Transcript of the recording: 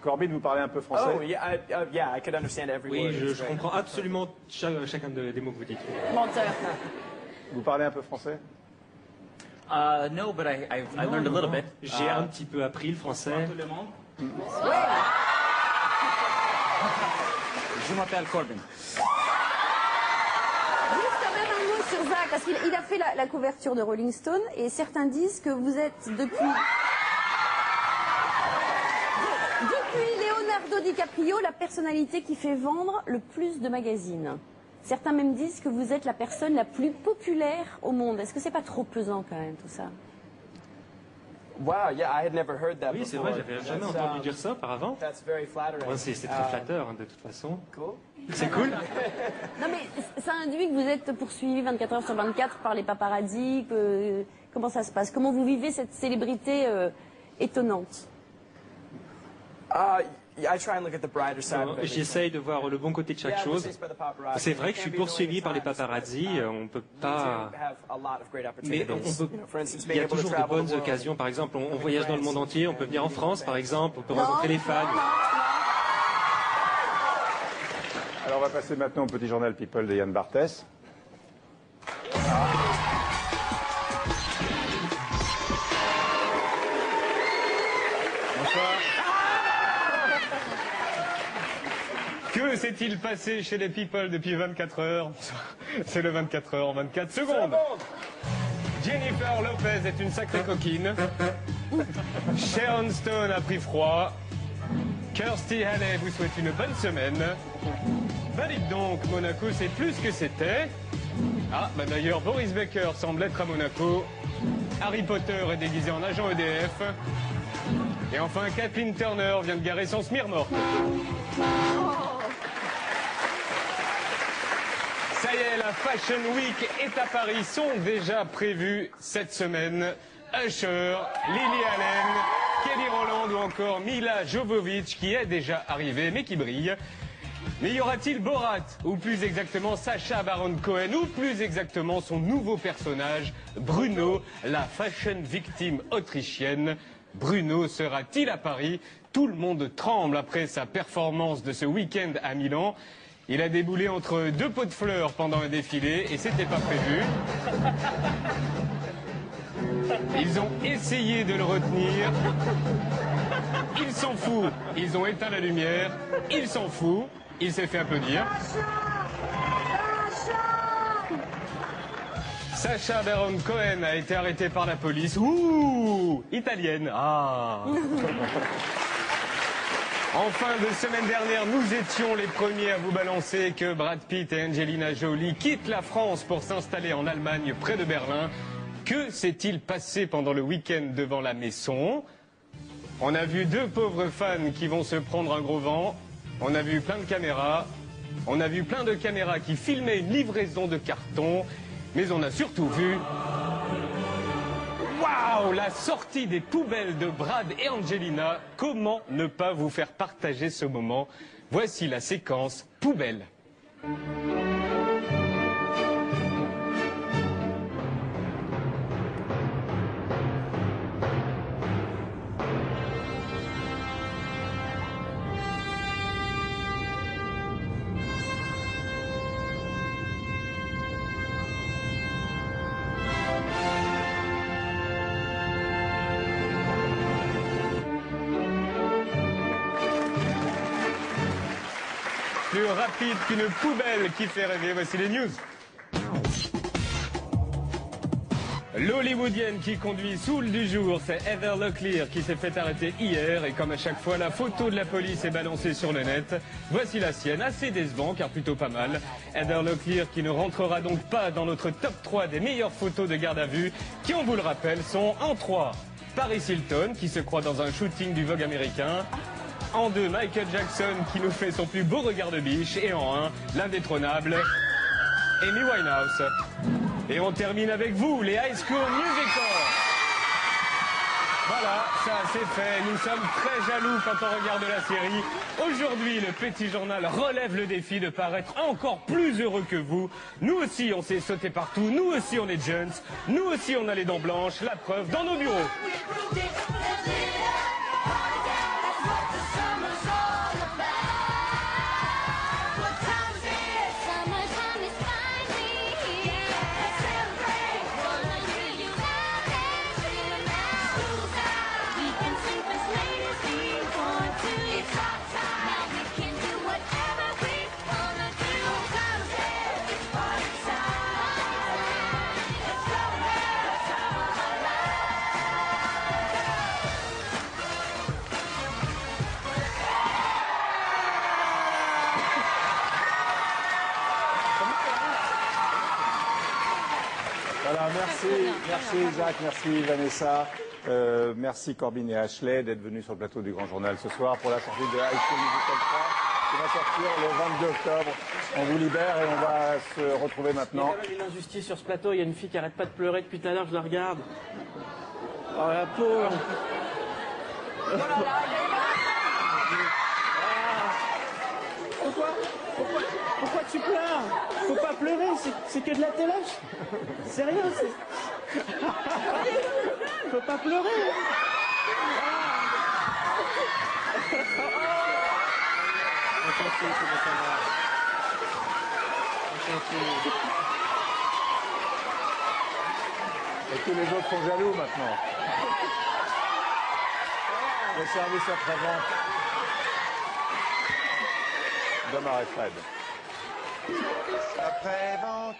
Corbin, vous parlez un peu français? Oh, yeah, I could understand every word. Oui, je comprends absolument chacun des mots que vous dites. Menteur. Vous parlez un peu français? No, but I learned a little bit. J'ai un petit peu appris le français. Tout le monde. Je m'appelle Corbin. Juste quand même un mot sur Zach, parce qu'il a fait la couverture de Rolling Stone, et certains disent que vous êtes depuis Leonardo DiCaprio la personnalité qui fait vendre le plus de magazines. Certains même disent que vous êtes la personne la plus populaire au monde. Est-ce que c'est pas trop pesant quand même tout ça? Wow, yeah, I had never heard that Oui, c'est before. vrai, j'avais jamais entendu dire ça auparavant. That's very flattering. Ouais, c'est très flatteur, hein, de toute façon. Cool. C'est cool. Non mais ça induit que vous êtes poursuivi 24 heures sur 24 par les paparazzis. Comment ça se passe? Comment vous vivez cette célébrité étonnante? I try and look at the brighter side of it. J'essaye de voir le bon côté de chaque chose. C'est vrai que je suis poursuivi par les paparazzis, on peut pas... Mais il y a toujours de bonnes occasions, par exemple, on voyage dans le monde entier, on peut venir en France, par exemple, on peut rencontrer les fans. Alors on va passer maintenant au petit journal People de Yann Barthès. Bonsoir. Que s'est-il passé chez les People depuis 24 heures? C'est le 24 heures en 24 secondes. Jennifer Lopez est une sacrée coquine. Sharon Stone a pris froid. Kirstie Alley vous souhaite une bonne semaine. Bah dites donc, Monaco c'est plus que c'était. Ah, bah d'ailleurs Boris Becker semble être à Monaco. Harry Potter est déguisé en agent EDF. Et enfin, Kathleen Turner vient de garer son smirmorque. Ça y est, la Fashion Week est à Paris, sont déjà prévues cette semaine. Usher, Lily Allen, Kelly Rowland ou encore Mila Jovovich qui est déjà arrivée mais qui brille. Mais y aura-t-il Borat, ou plus exactement Sacha Baron Cohen, ou plus exactement son nouveau personnage, Bruno, la fashion victime autrichienne? Bruno sera-t-il à Paris? Tout le monde tremble après sa performance de ce week-end à Milan. Il a déboulé entre deux pots de fleurs pendant un défilé et c'était pas prévu. Ils ont essayé de le retenir. Il s'en fout. Ils ont éteint la lumière. Il s'en fout. Il s'est fait applaudir. Sacha Baron Cohen a été arrêté par la police. Ouh, italienne. Ah. En fin de semaine dernière, nous étions les premiers à vous balancer que Brad Pitt et Angelina Jolie quittent la France pour s'installer en Allemagne, près de Berlin. Que s'est-il passé pendant le week-end devant la maison? On a vu deux pauvres fans qui vont se prendre un gros vent. On a vu plein de caméras. On a vu plein de caméras qui filmaient une livraison de carton. Mais on a surtout vu... Waouh! La sortie des poubelles de Brad et Angelina. Comment ne pas vous faire partager ce moment? Voici la séquence poubelle. Plus rapide qu'une poubelle qui fait rêver, voici les news. L'Hollywoodienne qui conduit Soul du jour, c'est Heather Locklear qui s'est fait arrêter hier et comme à chaque fois la photo de la police est balancée sur le net. Voici la sienne, assez décevant car plutôt pas mal. Heather Locklear qui ne rentrera donc pas dans notre top 3 des meilleures photos de garde à vue qui, on vous le rappelle, sont en 3. Paris Hilton qui se croit dans un shooting du Vogue américain. En 2, Michael Jackson qui nous fait son plus beau regard de biche. Et en 1, l'indétrônable Amy Winehouse. Et on termine avec vous, les High School Musical. Voilà, ça c'est fait. Nous sommes très jaloux quand on regarde la série. Aujourd'hui, le petit journal relève le défi de paraître encore plus heureux que vous. Nous aussi, on s'est sauté partout. Nous aussi, on est jeunes. Nous aussi, on a les dents blanches. La preuve dans nos bureaux. merci Jacques, merci Vanessa. Merci Corbin et Ashley d'être venus sur le plateau du Grand Journal ce soir pour la sortie de High School Musical 3 qui va sortir le 22 octobre. On vous libère et on va se retrouver maintenant. Il y a une injustice sur ce plateau, il y a une fille qui arrête pas de pleurer depuis tout à l'heure, je la regarde. Oh la pauvre. Pourquoi tu pleures? Faut pas pleurer, c'est que de la téloche. C'est rien, c'est... Faut pas pleurer. Et tous les autres sont jaloux maintenant. Le service après-vente d'Omar et Fred. Après-vente.